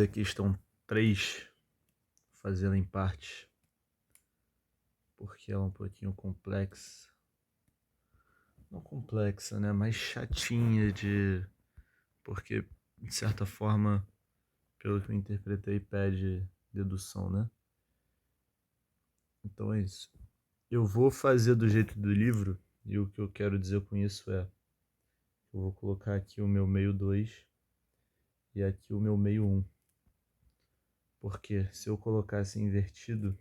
Aqui estão 3 fazendo em parte, porque ela é um pouquinho complexa. Não complexa, né? Mais chatinha porque, de certa forma, pelo que eu interpretei, pede dedução, né? Então é isso. Eu vou fazer do jeito do livro, e o que eu quero dizer com isso é: eu vou colocar aqui o meu meio 2 e aqui o meu meio 1. Porque se eu colocasse invertido,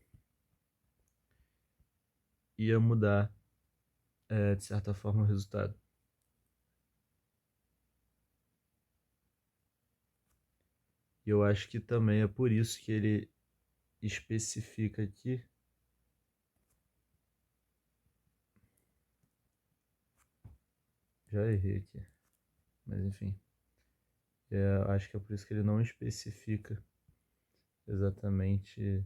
ia mudar, de certa forma, o resultado. E eu acho que também é por isso que ele especifica aqui. Já errei aqui, mas enfim. Acho que é por isso que ele não especifica exatamente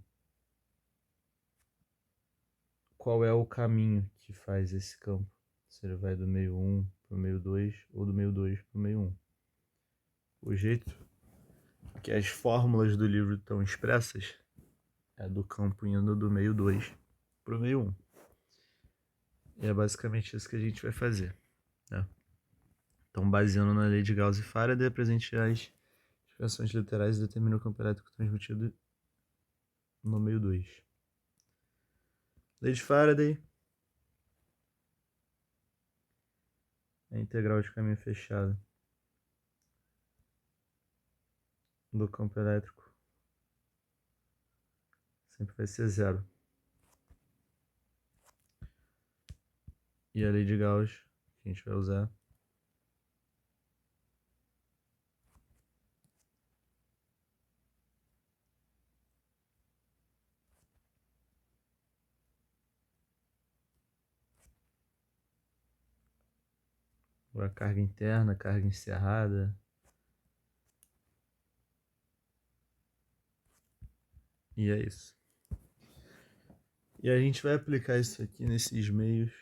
qual é o caminho que faz esse campo. Se ele vai do meio 1 para o meio 2 ou do meio 2 para o meio 1. O jeito que as fórmulas do livro estão expressas é do campo indo do meio 2 para o meio 1. E é basicamente isso que a gente vai fazer, né? Então, baseando na lei de Gauss e Faraday, apresente as expressões literais e determina o campo elétrico transmitido no meio 2. Lei de Faraday. A integral de caminho fechado do campo elétrico sempre vai ser zero. E a lei de Gauss, que a gente vai usar, a carga interna, carga encerrada. E é isso. E a gente vai aplicar isso aqui nesses meios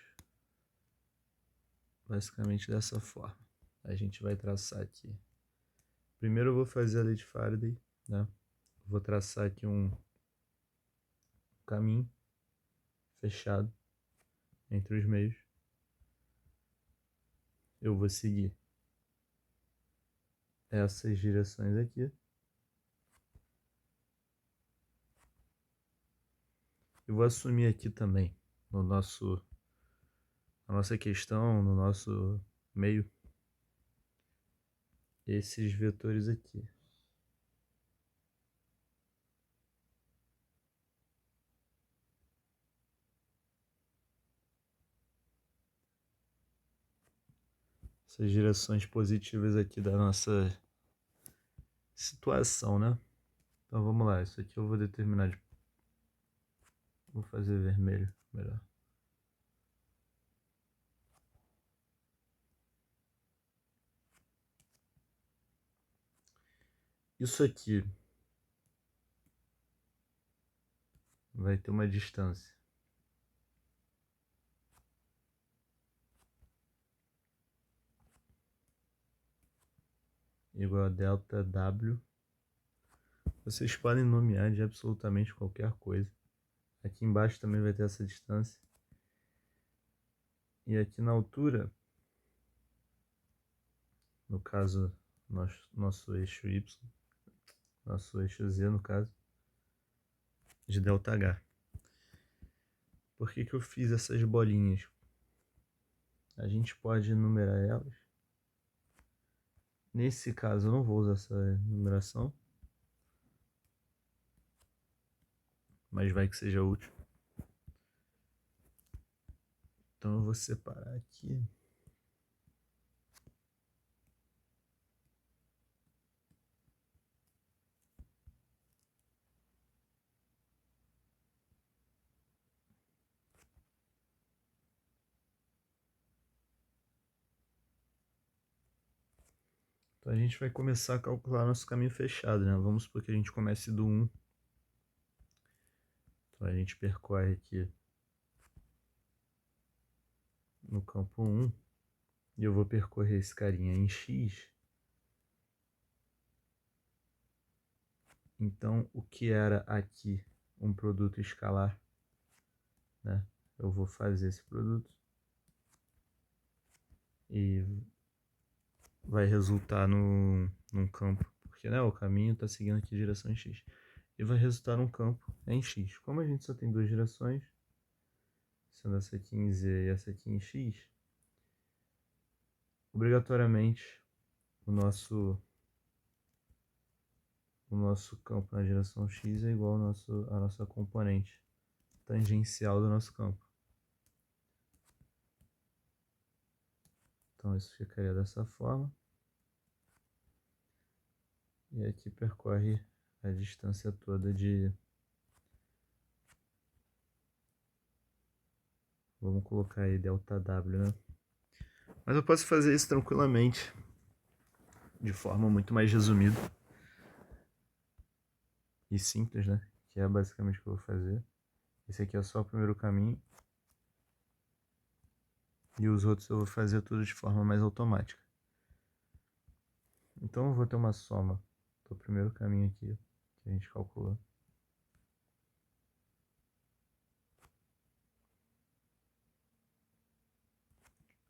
basicamente dessa forma. A gente vai traçar aqui. Primeiro eu vou fazer a lei de Faraday, né? Vou traçar aqui um caminho fechado entre os meios. Eu vou seguir essas direções aqui. Eu vou assumir aqui também na nossa questão, no nosso meio, esses vetores aqui. Essas direções positivas aqui da nossa situação, né? Então vamos lá, isso aqui eu vou determinar de... Vou fazer vermelho, melhor. Isso aqui vai ter uma distância igual a delta W. Vocês podem nomear de absolutamente qualquer coisa. Aqui embaixo também vai ter essa distância. E aqui na altura, no caso, nosso eixo Y, nosso eixo Z no caso, de ΔH. Por que eu fiz essas bolinhas? A gente pode numerar elas. Nesse caso eu não vou usar essa numeração, mas vai que seja útil. Então eu vou separar aqui. Então a gente vai começar a calcular nosso caminho fechado, né? Vamos supor que a gente comece do 1. Então a gente percorre aqui no campo 1. E eu vou percorrer esse carinha em X. Então, o que era aqui um produto escalar, né? Eu vou fazer esse produto e vai resultar num campo, porque né, o caminho está seguindo aqui a direção em X. E vai resultar num campo em X. Como a gente só tem duas direções, sendo essa aqui em Z e essa aqui em X, obrigatoriamente o nosso campo na direção X é igual ao a nossa componente tangencial do nosso campo. Então isso ficaria dessa forma. E aqui percorre a distância toda de... Vamos colocar aí ΔW, né? Mas eu posso fazer isso tranquilamente, de forma muito mais resumida e simples, né? Que é basicamente o que eu vou fazer. Esse aqui é só o primeiro caminho. E os outros eu vou fazer tudo de forma mais automática. Então eu vou ter uma soma do primeiro caminho aqui, que a gente calculou.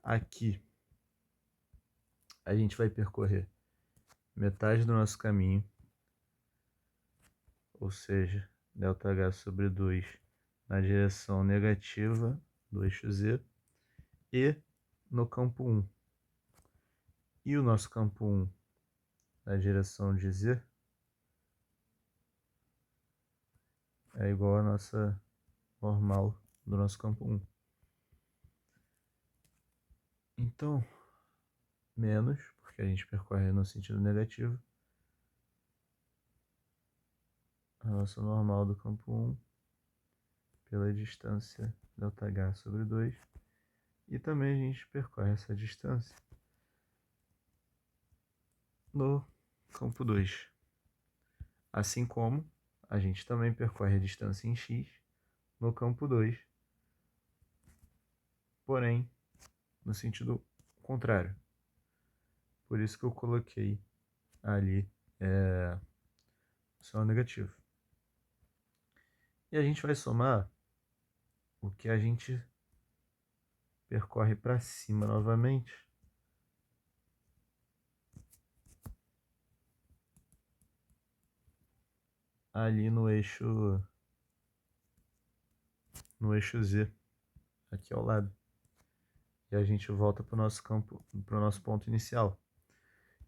Aqui a gente vai percorrer metade do nosso caminho, ou seja, ΔH sobre 2 na direção negativa do eixo Z e no campo 1. E o nosso campo 1 na direção de Z é igual a nossa normal do nosso campo 1. Então, menos, porque a gente percorre no sentido negativo, a nossa normal do campo 1 pela distância ΔH sobre 2. E também a gente percorre essa distância no campo 2. Assim como a gente também percorre a distância em x no campo 2, porém no sentido contrário. Por isso que eu coloquei ali só negativo. E a gente vai somar o que a gente percorre para cima novamente. Ali no eixo Z, aqui ao lado. E a gente volta para o nosso campo, para o nosso ponto inicial.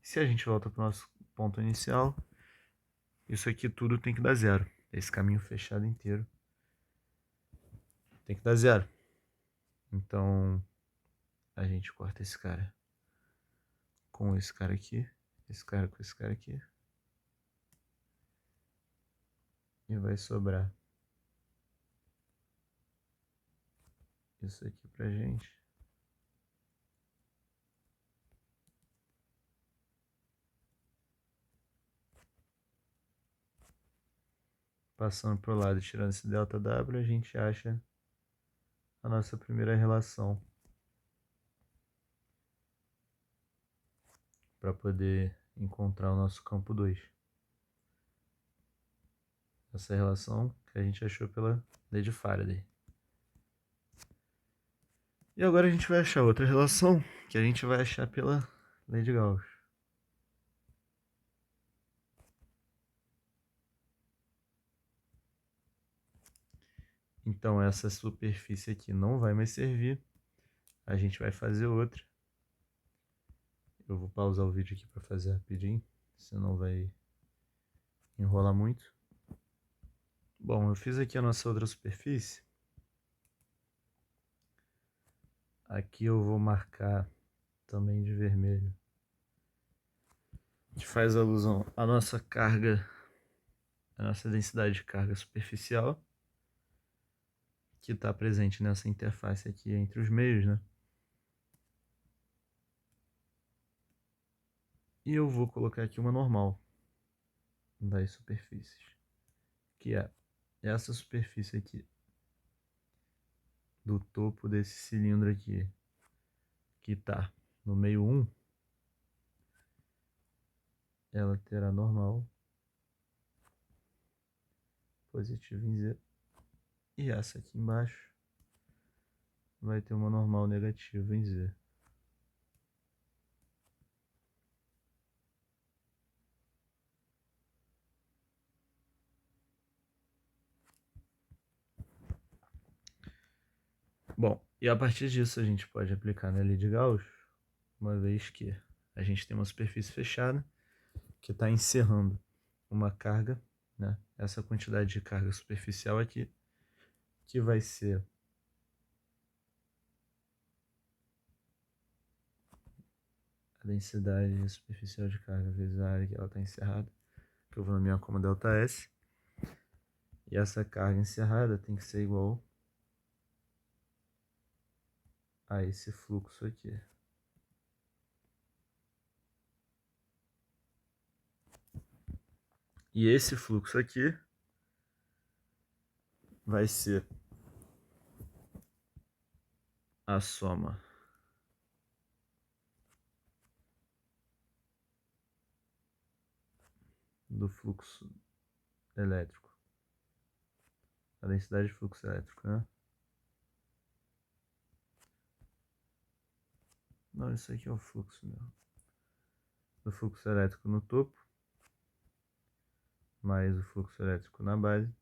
Se a gente volta para o nosso ponto inicial, isso aqui tudo tem que dar zero. Esse caminho fechado inteiro tem que dar zero. Então a gente corta esse cara com esse cara aqui, esse cara com esse cara aqui. E vai sobrar isso aqui pra gente. Passando pro lado e tirando esse ΔW, a gente acha a nossa primeira relação para poder encontrar o nosso campo 2. Essa relação que a gente achou pela lei de Faraday. E agora a gente vai achar outra relação que a gente vai achar pela lei de Gauss. Então essa superfície aqui não vai mais servir. A gente vai fazer outra. Eu vou pausar o vídeo aqui para fazer rapidinho, senão vai enrolar muito. Bom, eu fiz aqui a nossa outra superfície. Aqui eu vou marcar também de vermelho, que faz alusão à nossa carga, à nossa densidade de carga superficial, que está presente nessa interface aqui entre os meios, né? E eu vou colocar aqui uma normal das superfícies, que é essa superfície aqui, do topo desse cilindro aqui, que está no meio 1, ela terá normal positiva em Z. E essa aqui embaixo vai ter uma normal negativa em Z. Bom, e a partir disso a gente pode aplicar na lei de Gauss, uma vez que a gente tem uma superfície fechada que está encerrando uma carga, né? Essa quantidade de carga superficial aqui, que vai ser a densidade superficial de carga vezes a área que ela está encerrada, que eu vou nomear como ΔS. E essa carga encerrada tem que ser igual a esse fluxo aqui. E esse fluxo aqui vai ser a soma do fluxo elétrico, a densidade de fluxo elétrico, né? Não, isso aqui é o fluxo mesmo. Do fluxo elétrico no topo, mais o fluxo elétrico na base,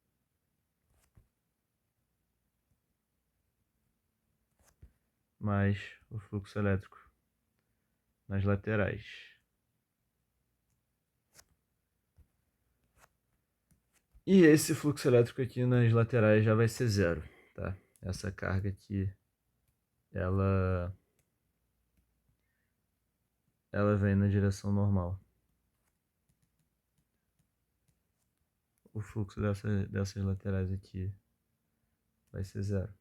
mais o fluxo elétrico nas laterais. E esse fluxo elétrico aqui nas laterais já vai ser zero, tá? Essa carga aqui, ela vem na direção normal. O fluxo dessas laterais aqui vai ser zero.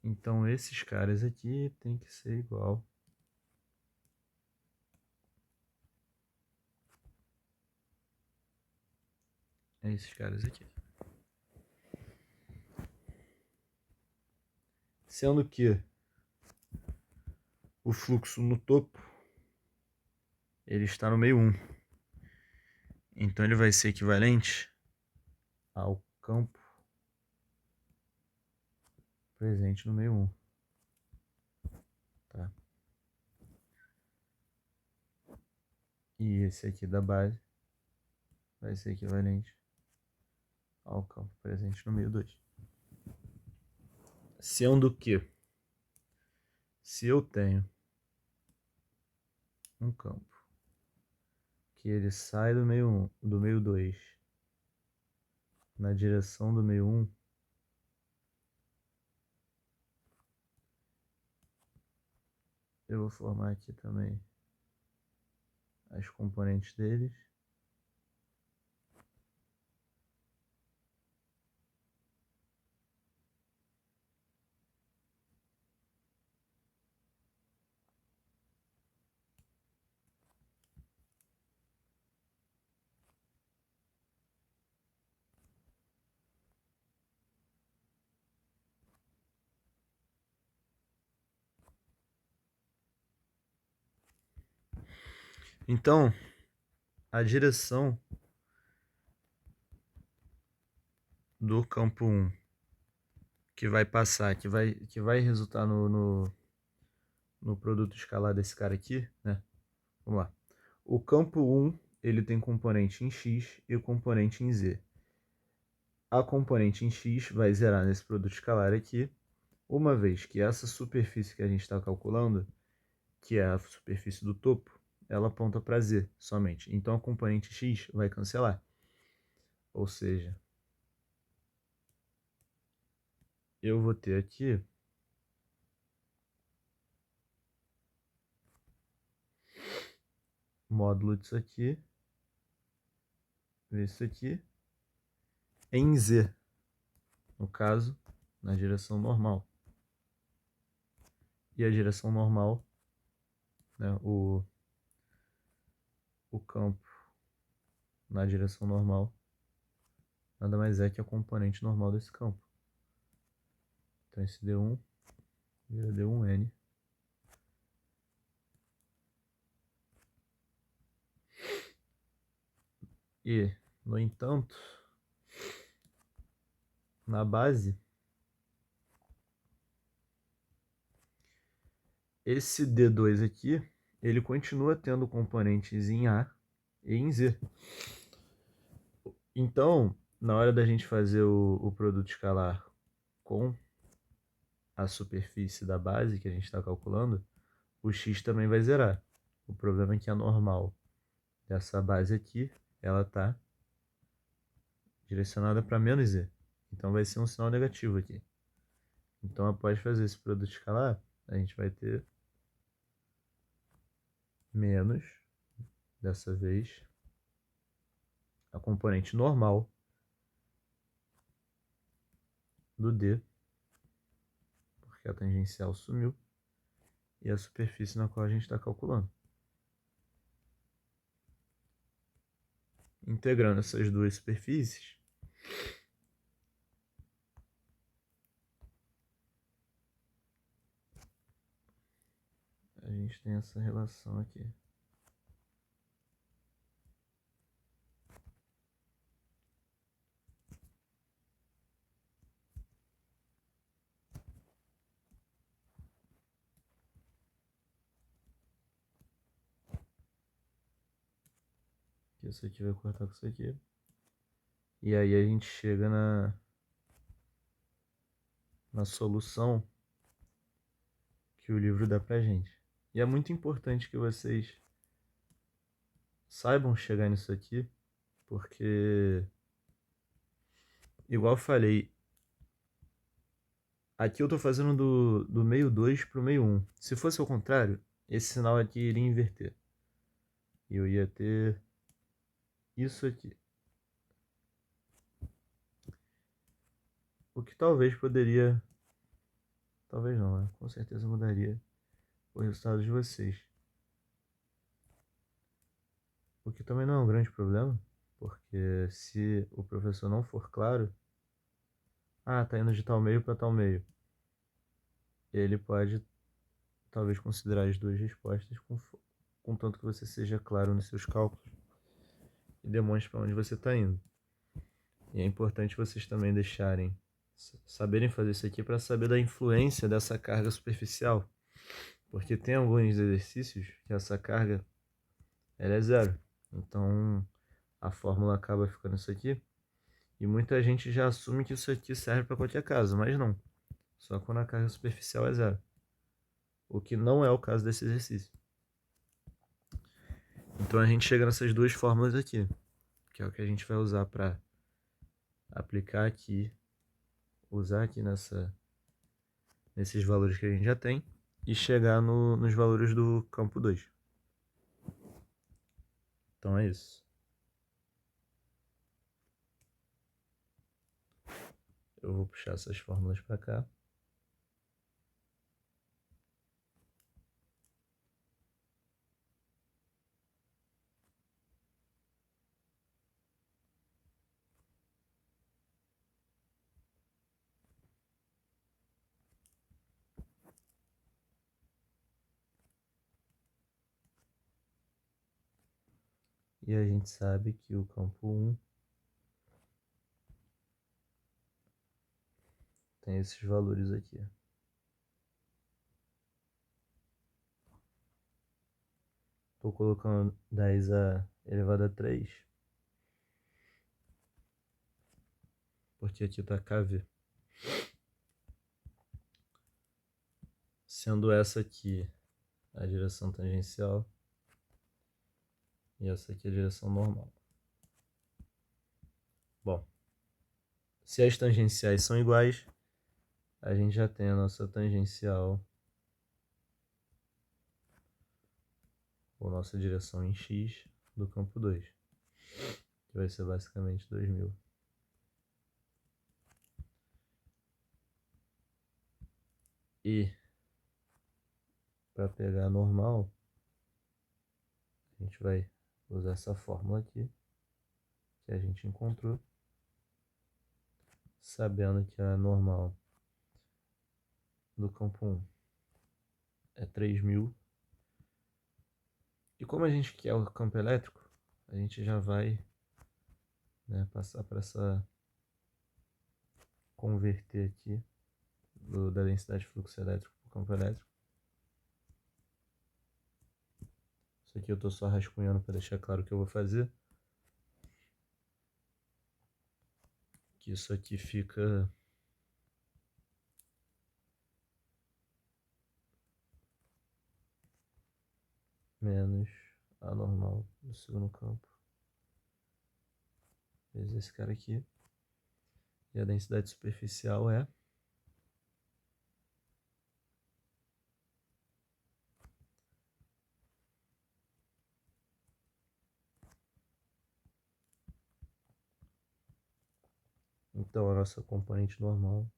Então esses caras aqui tem que ser igual a esses caras aqui. Sendo que o fluxo no topo ele está no meio 1. Então ele vai ser equivalente ao campo presente no meio 1. Tá? E esse aqui da base vai ser equivalente ao campo presente no meio 2. Sendo que, se eu tenho um campo que ele sai do meio 1, do meio 2 na direção do meio 1, eu vou formar aqui também as componentes deles. Então, a direção do campo 1 que vai passar, que vai resultar no produto escalar desse cara aqui, né? Vamos lá. O campo 1 ele tem componente em X e o componente em Z. A componente em X vai zerar nesse produto escalar aqui, uma vez que essa superfície que a gente está calculando, que é a superfície do topo, ela aponta para Z somente. Então a componente X vai cancelar. Ou seja, eu vou ter aqui módulo disso aqui, isso aqui, em Z, no caso, na direção normal. E a direção normal, né, o campo na direção normal, nada mais é que a componente normal desse campo. Então esse D1 vira D1N. E, no entanto, na base, esse D2 aqui, ele continua tendo componentes em A e em Z. Então, na hora da gente fazer o produto escalar com a superfície da base que a gente está calculando, o x também vai zerar. O problema é que a normal dessa base aqui, ela está direcionada para menos z. Então vai ser um sinal negativo aqui. Então após fazer esse produto escalar, a gente vai ter menos, dessa vez, a componente normal do D, porque a tangencial sumiu, e a superfície na qual a gente está calculando. Integrando essas duas superfícies, a gente tem essa relação aqui. Isso aqui vai cortar com isso aqui. E aí a gente chega na solução que o livro dá pra gente. E é muito importante que vocês saibam chegar nisso aqui, porque, igual eu falei, aqui eu tô fazendo do meio 2 pro meio 1. Se fosse ao contrário, esse sinal aqui iria inverter. E eu ia ter isso aqui. O que talvez poderia... Talvez não, né? Com certeza mudaria o resultado de vocês. O que também não é um grande problema, porque se o professor não for claro, tá indo de tal meio para tal meio, ele pode talvez considerar as duas respostas, contanto que você seja claro nos seus cálculos e demonstre para onde você está indo. E é importante vocês também saberem fazer isso aqui para saber da influência dessa carga superficial, porque tem alguns exercícios que essa carga ela é zero. Então a fórmula acaba ficando isso aqui. E muita gente já assume que isso aqui serve para qualquer caso, mas não. Só quando a carga superficial é zero. O que não é o caso desse exercício. Então a gente chega nessas duas fórmulas aqui, que é o que a gente vai usar para aplicar aqui, usar aqui nesses valores que a gente já tem e chegar nos valores do campo 2. Então é isso. Eu vou puxar essas fórmulas para cá. E a gente sabe que o campo 1 tem esses valores aqui. Estou colocando 10 a elevado a 3, porque aqui está KV. Sendo essa aqui a direção tangencial e essa aqui a direção normal. Bom, se as tangenciais são iguais, a gente já tem a nossa tangencial, ou nossa direção em x do campo 2, que vai ser basicamente 2000. E para pegar a normal, a gente vai usar essa fórmula aqui que a gente encontrou, sabendo que a normal do campo 1 é 3000. E como a gente quer o campo elétrico, a gente já vai né? Passar para essa converter aqui da densidade de fluxo elétrico para o campo elétrico. Isso aqui eu estou só rascunhando para deixar claro o que eu vou fazer. Que isso aqui fica menos a normal do segundo campo vezes esse cara aqui. E a densidade superficial é então a nossa componente normal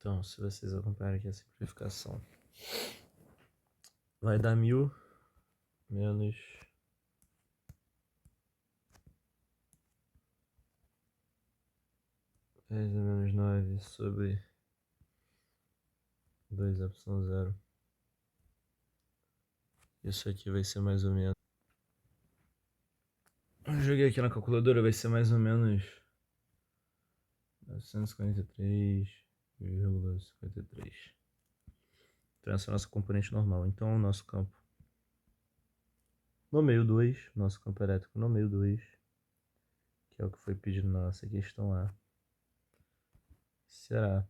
então, se vocês acompanharem aqui a simplificação, vai dar 1000 menos 10 a menos 9 sobre 2y0. Isso aqui vai ser mais ou menos. Eu joguei aqui na calculadora, vai ser mais ou menos 943,53. Então essa é a nossa componente normal. Então o nosso campo no meio 2, nosso campo elétrico no meio 2, que é o que foi pedido na nossa questão A, será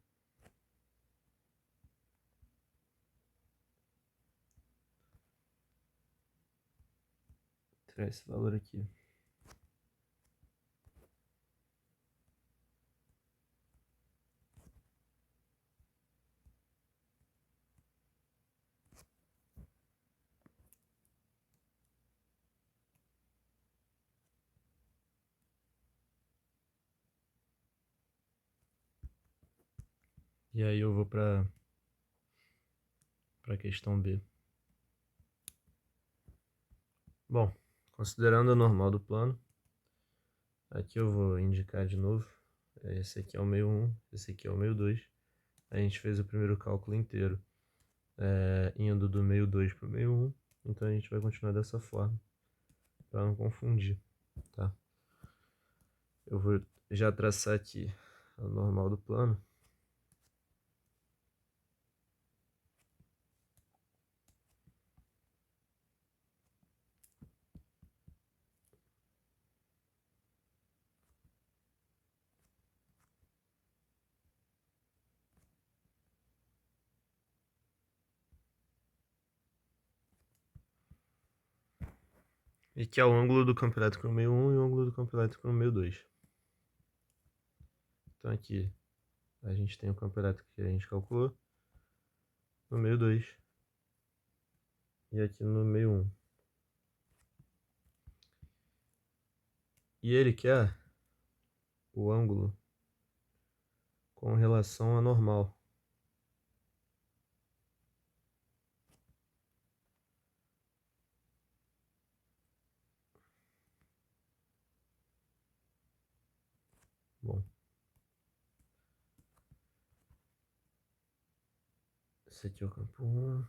terá esse valor aqui. E aí eu vou para a questão B. Bom, considerando a normal do plano, aqui eu vou indicar de novo. Esse aqui é o meio 1, esse aqui é o meio 2. A gente fez o primeiro cálculo inteiro indo do meio 2 para o meio 1. Então a gente vai continuar dessa forma, para não confundir, tá? Eu vou já traçar aqui a normal do plano. E que é o ângulo do campo elétrico no meio 1 e o ângulo do campo elétrico no meio 2. Então aqui a gente tem o campo elétrico que a gente calculou no meio 2 e aqui no meio 1. E ele quer o ângulo com relação à normal. Bom, esse aqui é o campo 1.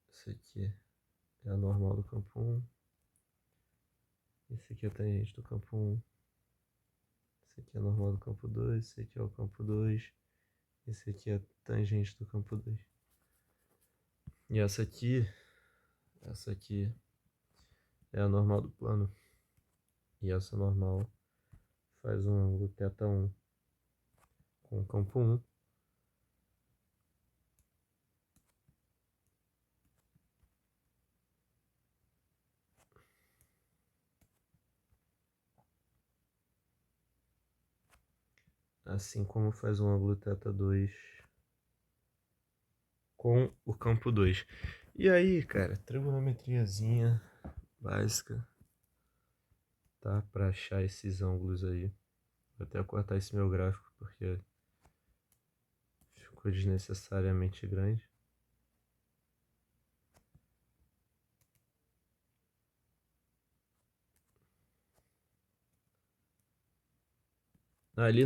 Esse aqui é a normal do campo 1. Esse aqui é a tangente do campo 1. Esse aqui é a normal do campo 2. Esse aqui é o campo 2. Esse aqui é a tangente do campo 2. E essa aqui é a normal do plano. E essa normal faz um ângulo θ1 com o campo 1. Assim como faz um ângulo θ2 com o campo 2. E aí, cara, trigonometriazinha básica, tá? Pra achar esses ângulos aí. Vou até cortar esse meu gráfico porque ficou desnecessariamente grande. Ali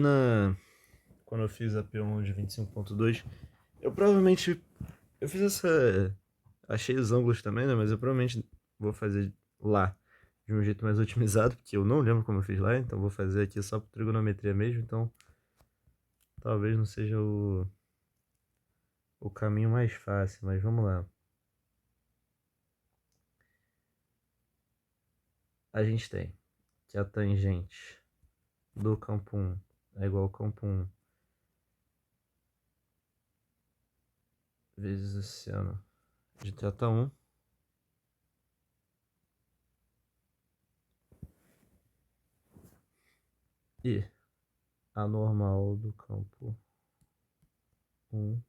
quando eu fiz a P1 de 25.2, eu fiz essa. Achei os ângulos também, né? Mas eu provavelmente vou fazer lá de um jeito mais otimizado, porque eu não lembro como eu fiz lá, então vou fazer aqui só por trigonometria mesmo, então talvez não seja o caminho mais fácil, mas vamos lá. A gente tem que a tangente do campo 1 é igual ao campo 1 vezes o seno de θ1. E a normal do campo 1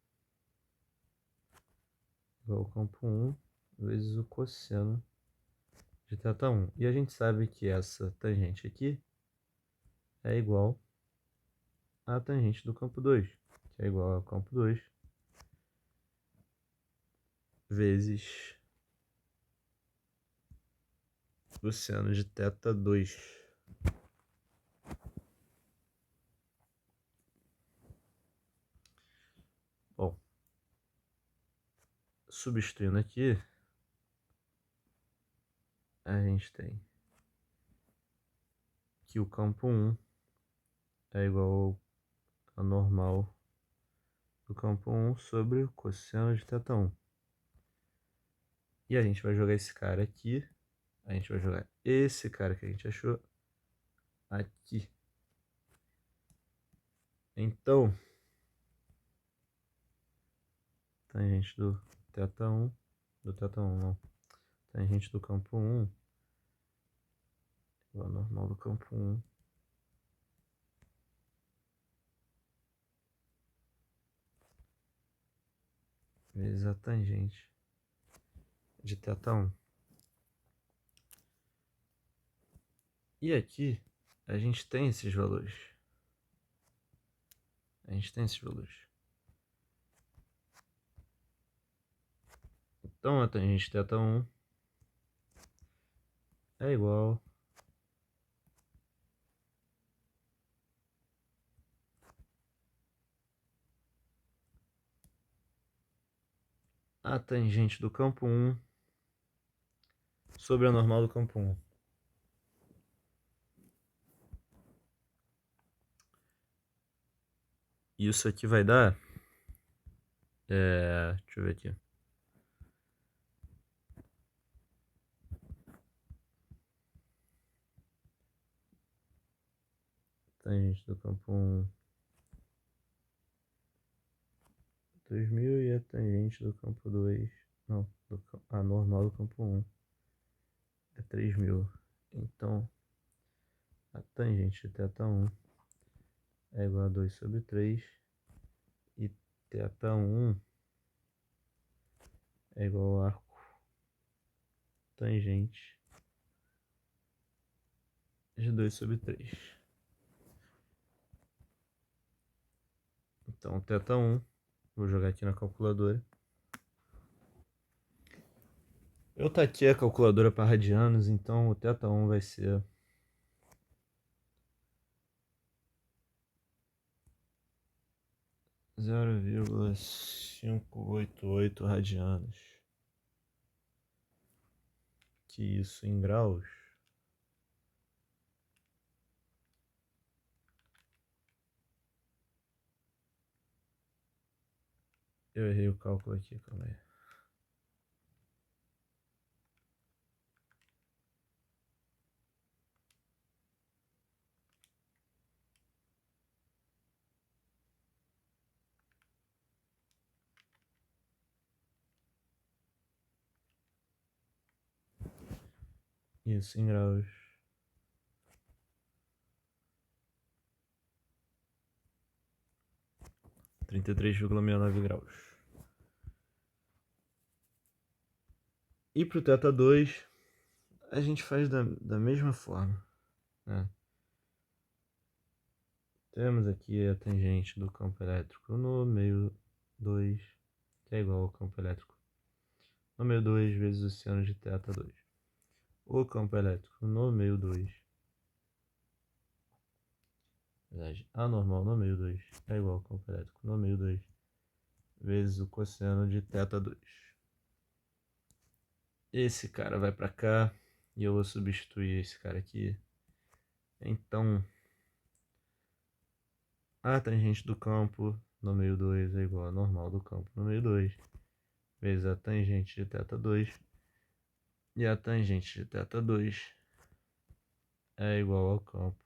igual ao campo 1 vezes o cosseno de θ1. E a gente sabe que essa tangente aqui é igual à tangente do campo 2, que é igual ao campo 2 vezes o seno de θ2. Bom, substituindo aqui, a gente tem que o campo 1 é igual a normal do campo 1 sobre o cosseno de θ1. E a gente vai jogar esse cara aqui, a gente vai jogar esse cara que a gente achou aqui. Então, tangente do θ1, não, tangente do campo 1 igual a normal do campo 1 vezes a tangente de θ1. E aqui a gente tem esses valores. Então a tangente de θ1 é igual a tangente do campo 1 sobre a normal do campo 1. Isso aqui vai dar... deixa eu ver aqui. Tangente do campo 1, 2000, e a tangente do campo 2, não, a normal do campo 1 é 3000. Então, a tangente de θ1 é igual a 2 sobre 3 e θ1 é igual ao arco tangente de 2 sobre 3. Então, θ1, vou jogar aqui na calculadora. Eu taquei a calculadora para radianos, então o θ1 vai ser 0,588 radianos. Que isso em graus? Eu errei o cálculo aqui, calma aí. Isso, em graus. 33,69 graus. E pro θ2, a gente faz da mesma forma, né? Temos aqui a tangente do campo elétrico no meio 2, que é igual ao campo elétrico no meio 2 vezes o seno de θ2. O campo elétrico no meio 2, na verdade, a normal no meio 2 é igual ao campo elétrico no meio 2 vezes o cosseno de θ2. Esse cara vai para cá e eu vou substituir esse cara aqui. Então, a tangente do campo no meio 2 é igual a normal do campo no meio 2 vezes a tangente de θ2. E a tangente de θ2 é igual ao campo.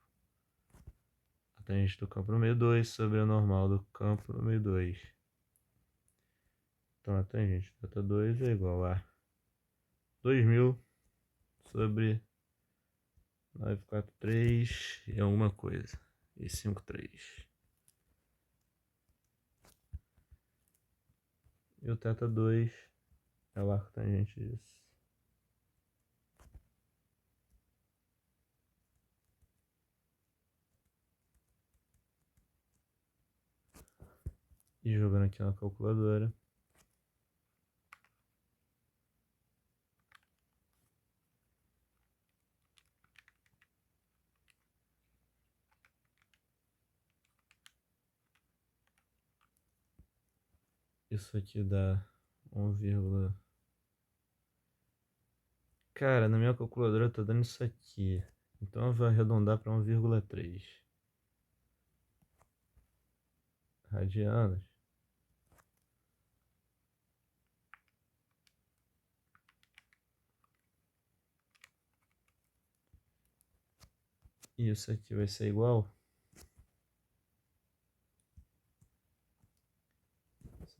A tangente do campo no meio 2 sobre a normal do campo no meio 2. Então a tangente de θ2 é igual a 2000 sobre 943 e alguma coisa. E 53. E o θ2 é o arco tangente disso. E jogando aqui na calculadora. Isso aqui dá 1, cara, na minha calculadora tá dando isso aqui. Então eu vou arredondar para 1,3 radianos. E isso aqui vai ser igual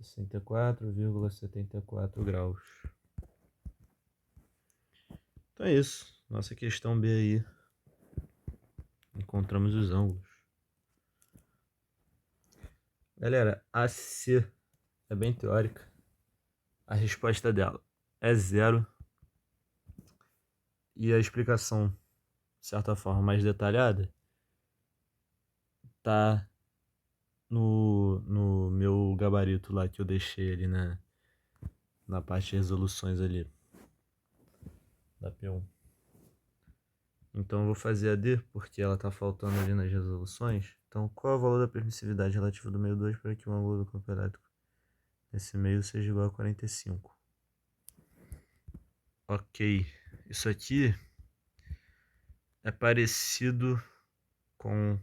64,74 graus. Então é isso. Nossa questão B aí. Encontramos os ângulos. Galera, a C é bem teórica. A resposta dela é 0. E a explicação, de certa forma, mais detalhada, tá no meu gabarito lá que eu deixei ali na parte de resoluções ali da P1. Então eu vou fazer a D, porque ela tá faltando ali nas resoluções. Então, qual é o valor da permissividade relativa do meio 2 para que o ângulo do campo elétrico nesse meio seja igual a 45? Ok, isso aqui é parecido com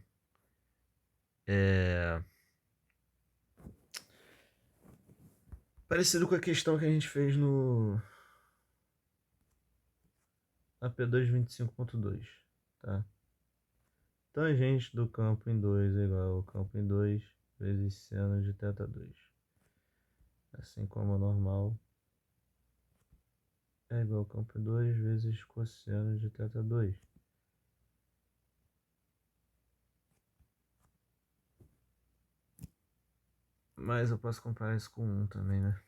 parecido com a questão que a gente fez no AP2 25.2, tá? Tangente do campo em 2 é igual ao campo em 2 vezes seno de θ2. Assim como a normal é igual ao campo em 2 vezes cosseno de θ2. Mas eu posso comparar isso com 1 também, né?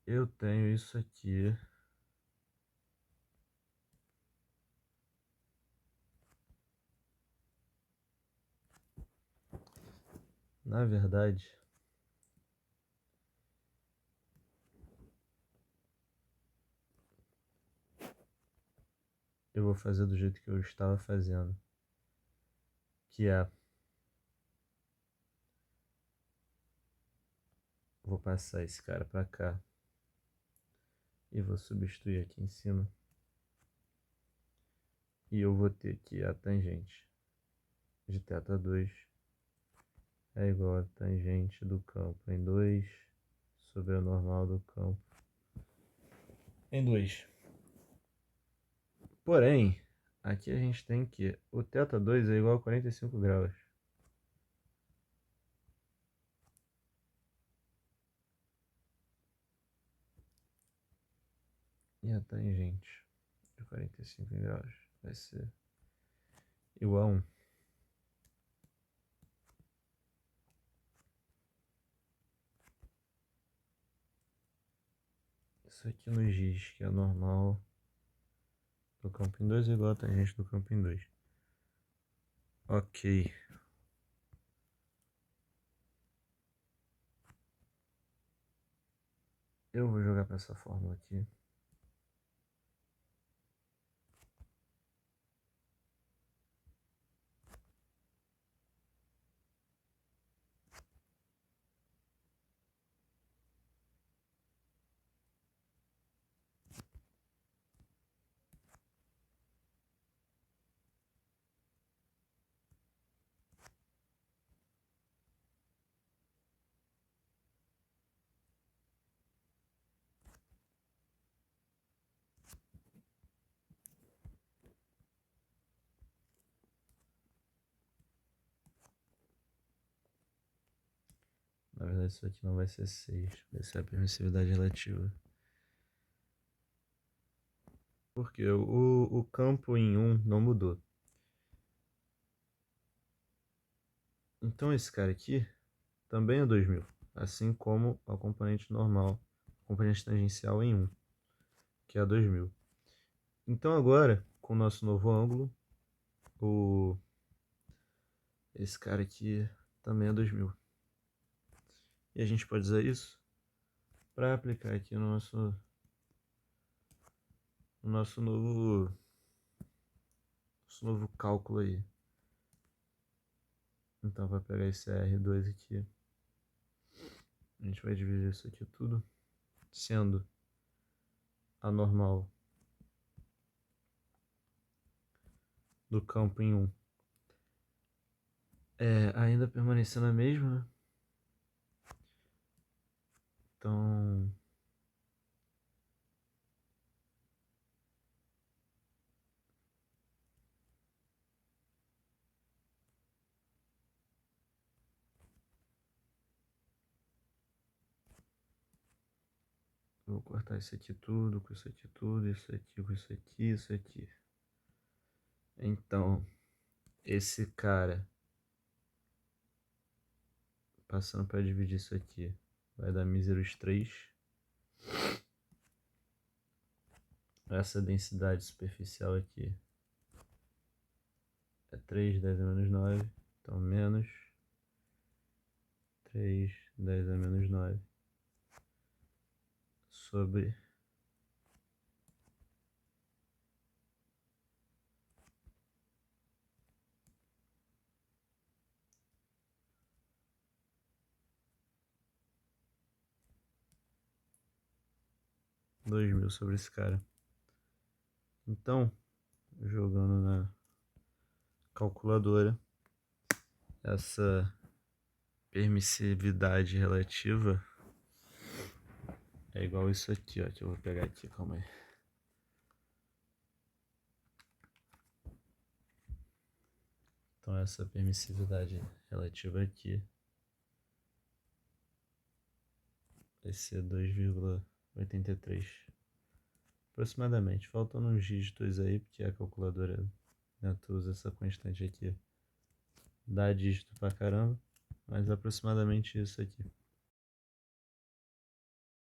Eu tenho isso aqui. Na verdade, eu vou fazer do jeito que eu estava fazendo. Que é... Vou passar esse cara para cá. E vou substituir aqui em cima. E eu vou ter aqui a tangente de θ2 é igual a tangente do campo em 2 sobre a normal do campo em 2. Porém, aqui a gente tem que o θ2 é igual a 45 graus. E a tangente de 45 graus vai ser igual a 1. Isso aqui nos diz que a normal do campo em 2 é igual a tangente do campo em 2. Ok. Eu vou jogar para essa fórmula aqui. Na verdade, isso aqui não vai ser 6, vai ser a permissividade relativa. Porque o campo em 1 não mudou. Então esse cara aqui também é 2000, assim como a componente normal, a componente tangencial em 1, que é 2000. Então agora, com o nosso novo ângulo, esse cara aqui também é 2000. E a gente pode usar isso para aplicar aqui no nosso novo cálculo aí. Então vai pegar esse R2 aqui. A gente vai dividir isso aqui tudo, sendo a normal do campo em 1 ainda permanecendo a mesma. Então vou cortar isso aqui tudo, com isso aqui tudo, isso aqui, com isso aqui, isso aqui. Então, esse cara, passando para dividir isso aqui, vai dar míseros 3. Essa densidade superficial aqui é 3, 10 a menos 9. Então, menos 3, 10 a menos 9 sobre 2000 sobre esse cara. Então, jogando na calculadora, essa permissividade relativa é igual a isso aqui, ó, que eu vou pegar aqui, calma aí. Então essa permissividade relativa aqui vai ser 2,83 aproximadamente. Faltam uns dígitos aí, porque a calculadora, né, tu usa essa constante aqui. Dá dígito pra caramba, mas aproximadamente isso aqui.